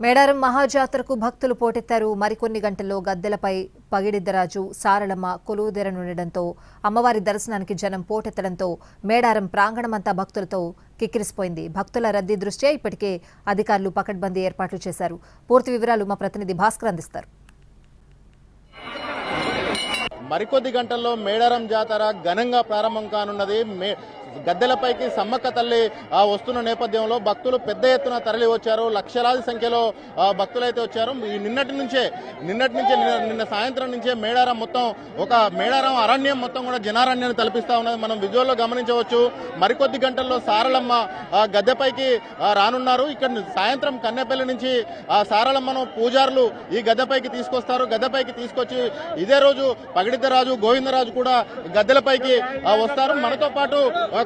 మేడారం మహాజాతరకు భక్తులు పోటెత్తారు. మరికొన్ని గంటల్లో గద్దెలపై పగిడిద్దరాజు, సారళమ్మ కొలువుదీరనుండడంతో అమ్మవారి దర్శనానికి జనం పోటెత్తడంతో మేడారం ప్రాంగణమంతా భక్తులతో కిక్కిరిసిపోయింది. భక్తుల రద్దీ దృష్ట్యా ఇప్పటికే అధికారులు పకడ్బందీ ఏర్పాట్లు చేశారు. పూర్తి వివరాలు మా ప్రతినిధి భాస్కర్ అందిస్తారు. మరికొద్ది గంటల్లో మేడారం జాతర ఘనంగా ప్రారంభం కానున్నది. గద్దెలపైకి సమ్మక్క తల్లి వస్తున్న నేపథ్యంలో భక్తులు పెద్ద ఎత్తున తరలి వచ్చారు. లక్షలాది సంఖ్యలో భక్తులైతే వచ్చారు. నిన్నటి నుంచే నిన్న సాయంత్రం నుంచే మేడారం మొత్తం ఒక మేడారం అరణ్యం మొత్తం కూడా జనారణ్యాన్ని తలపిస్తా ఉన్నది. మనం విజువల్లో గమనించవచ్చు. మరికొద్ది గంటల్లో సారళమ్మ గద్దెపైకి రానున్నారు. ఇక్కడ సాయంత్రం కన్నెపల్లి నుంచి సారళమ్మను పూజారులు ఈ గద్దెపైకి తీసుకొస్తారు. గద్దెపైకి తీసుకొచ్చి ఇదే రోజు పగిడిద్దరాజు, గోవిందరాజు కూడా గద్దెలపైకి వస్తారు. మనతో పాటు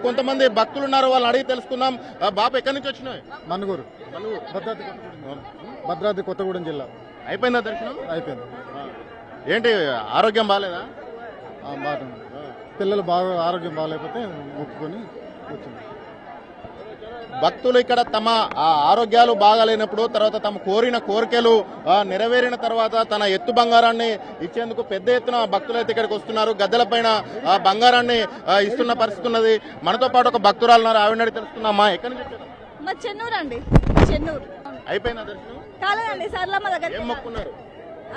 కొంతమంది భక్తులు ఉన్నారు, వాళ్ళని అడిగి తెలుసుకుందాం. బాబు ఎక్కడి నుంచి వచ్చినాయి? మనుగూరు, భద్రాద్రి కొత్తగూడెం జిల్లా. అయిపోయిందా దర్శనం? అయిపోయింది. ఏంటి ఆరోగ్యం బాగాలేదా? బాగుంది. పిల్లలు బాగా ఆరోగ్యం బాగాలేకపోతే మొక్కుకొని వచ్చింది. భక్తులు ఇక్కడ తమ ఆరోగ్యాలు బాగాలేనప్పుడు, తర్వాత తమ కోరిన కోరికలు నెరవేరిన తర్వాత తన ఎత్తు బంగారాన్ని ఇచ్చేందుకు పెద్ద ఎత్తున భక్తులు అయితే ఇక్కడికి వస్తున్నారు. గద్దెలపైన బంగారాన్ని ఇస్తున్న పరిస్థితి ఉన్నది. మనతో పాటు ఒక భక్తురాలు ఉన్నారు, ఆవిడ తెలుసుకున్నామా? ఎక్కడి నుంచి వచ్చారు? మా చెన్నూరు అండి. చెన్నూరు. అయిపోయిందా దర్శనం? కాలేదండి, సార్లమ్మ దగ్గర. ఏం మొక్కున్నారు?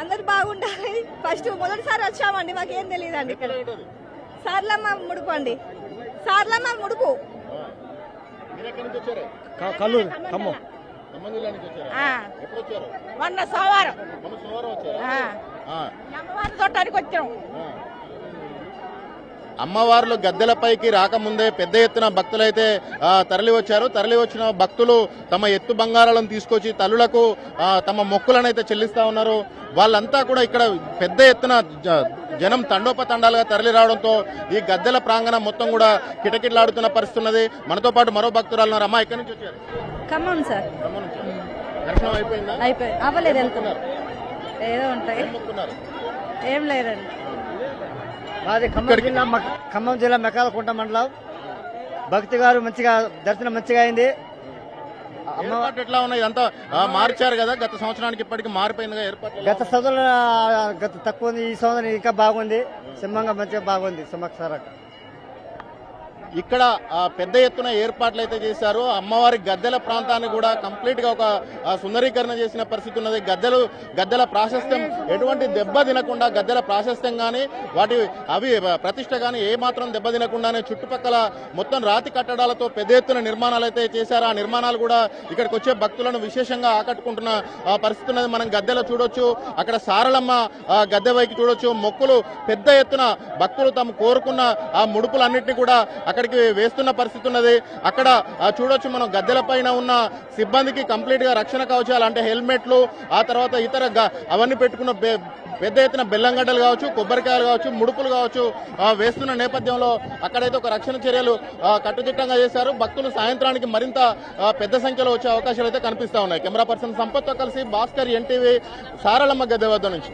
అందరు బాగుండాలి. ఫస్ట్ మొదటిసారి వచ్చామండి, మాకేం తెలియదండి. ఇక్కడ సార్లమ్మ ముడుపు అండి, సార్లమ్మ ముడుపు. కల్లూరు, ఖమ్మం. మొన్న సోమవారం చూడటానికి వచ్చాం. అమ్మవార్లు గద్దెలపైకి రాకముందే పెద్ద ఎత్తున భక్తులైతే తరలి వచ్చారు. తరలి వచ్చిన భక్తులు తమ ఎత్తు బంగారాలను తీసుకొచ్చి తల్లులకు తమ మొక్కులను అయితే చెల్లిస్తా ఉన్నారు. వాళ్ళంతా కూడా ఇక్కడ పెద్ద ఎత్తున జనం తండోపతండాలుగా తరలి రావడంతో ఈ గద్దెల ప్రాంగణం మొత్తం కూడా కిటకిటలాడుతున్న పరిస్థితి ఉన్నది. మనతో పాటు మరో భక్తురాలు ఉన్నారు. అమ్మా ఎక్కడి నుంచి వచ్చారు? ఖమ్మం సార్. ఖమ్మం నుంచి. దర్శనం అయిపోయిందా? అయిపోయింది. అవ్వలేదు, వెళ్తున్నారు. ఏదో ఉంటాయి, ఏం లేదండి. మాది ఖమ్మం జిల్లా, ఖమ్మం జిల్లా మెకాలకుంట మండలం. భక్తి గారు మంచిగా దర్శనం మంచిగా అయింది. ఏర్పాట్లు ఎట్లా ఉన్నాయి? అంతా మార్చారు కదా, గత సంవత్సరానికి ఇప్పటికి మారిపోయింది ఏర్పాట్లు. గత సంవత్సరం తక్కువ ఉంది, ఈ సంవత్సరం ఇంకా బాగుంది. సింహంగా మంచిగా బాగుంది. సమక్షారక ఇక్కడ పెద్ద ఎత్తున ఏర్పాట్లు అయితే చేశారు. అమ్మవారి గద్దెల ప్రాంతాన్ని కూడా కంప్లీట్ గా ఒక సుందరీకరణ చేసిన పరిస్థితి ఉన్నది. గద్దెల ప్రాశస్త్యం ఎటువంటి దెబ్బ తినకుండా, గద్దెల ప్రాశస్త్యం గానీ అవి ప్రతిష్ట గానీ ఏ మాత్రం దెబ్బ తినకుండానే చుట్టుపక్కల మొత్తం రాతి కట్టడాలతో పెద్ద ఎత్తున నిర్మాణాలు అయితే చేశారు. ఆ నిర్మాణాలు కూడా ఇక్కడికి వచ్చే భక్తులను విశేషంగా ఆకట్టుకుంటున్న పరిస్థితి ఉన్నది. మనం గద్దెలో చూడొచ్చు, అక్కడ సారళమ్మ గద్దె వైపు చూడొచ్చు. మొక్కులు పెద్ద ఎత్తున భక్తులు తాము కోరుకున్న ఆ ముడుపులన్నింటినీ కూడా అక్కడికి వేస్తున్న పరిస్థితి ఉన్నది. అక్కడ చూడొచ్చు మనం గద్దెల పైన ఉన్న సిబ్బందికి కంప్లీట్ గా రక్షణ కవచాలు అంటే హెల్మెట్లు, ఆ తర్వాత ఇతర అవన్నీ పెట్టుకున్న పెద్ద ఎత్తున బెల్లంగడ్డలు కావచ్చు, కొబ్బరికాయలు కావచ్చు, ముడుపులు కావచ్చు వేస్తున్న నేపథ్యంలో అక్కడైతే ఒక రక్షణ చర్యలు కట్టుదిట్టంగా చేశారు. భక్తులు సాయంత్రానికి మరింత పెద్ద సంఖ్యలో వచ్చే అవకాశాలు అయితే కనిపిస్తా ఉన్నాయి. కెమెరా పర్సన్ సంపత్తో కలిసి భాస్కర్, ఎన్టీవీ, సారళమ్మ గద్దె వద్ద నుంచి.